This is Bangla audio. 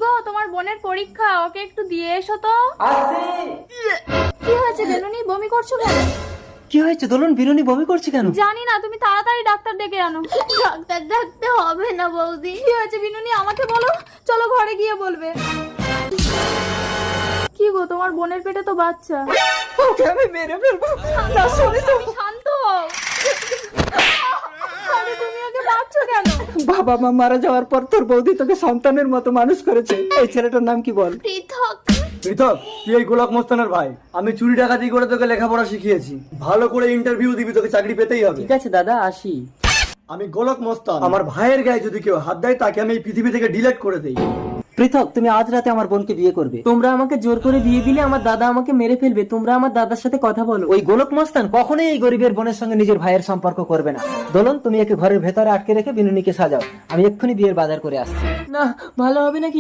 গো, তোমার বোনের পরীক্ষা, ওকে একটু দিয়ে এসো তো। কি হয়েছে বেলুনি, বমি করছো কেন? কি হয়েছে দোলন, বিনুনি বমি করছে কেন? জানি না, তুমি তাড়াতাড়ি ডাক্তার ডেকে আনো। ডাক্তার ডাকতে হবে না বৌদি। কি হয়েছে বিনুনি, আমাকে বলো, চলো ঘরে গিয়ে বলবে। কি গো, তোমার বোনের পেটে তো বাচ্চা। ওকে আমি মেরে ফেলবো। তুমি শান্ত হও। আরে তুমি ওকে মারছো কেন? বাবা মা মারা যাওয়ার পর তোর বৌদি তোকে সন্তানের মতো মানুষ করেছে। এই ছেলেটার নাম কি বল? পৃথক। পৃথক, তুই এই গোলক মস্তানের ভাই। আমি চুরি ডাকাতি করে তোকে লেখাপড়া শিখিয়েছি। ভালো করে ইন্টারভিউ দিবি, তোকে চাকরি পেতেই হবে। ঠিক আছে দাদা, আসি। আমি গোলক মস্তান। আমার ভাইয়ের গায়ে যদি কেউ হাত দেয় তাকে আমি এই পৃথিবী থেকে ডিলিট করে দেই। পৃথক, তুমি আজ রাতে আমার বোনকে বিয়ে করবে। তোমরা আমাকে জোর করে বিয়ে দিলে আমার দাদা আমাকে মেরে ফেলবে। তোমরা আমার দাদার সাথে কথা বলো। ওই গোলক মস্তান কখনোই এই গরিবের বোনের সঙ্গে নিজের ভাইয়ের সম্পর্ক করবে না। দোলন, তুমি একে ঘরের ভেতরে আটকে রেখে বিনুনিকে সাজাও। আমি এক্ষুনি বিয়ের বাজার করে আসছি। না, ভালো হবে নাকি?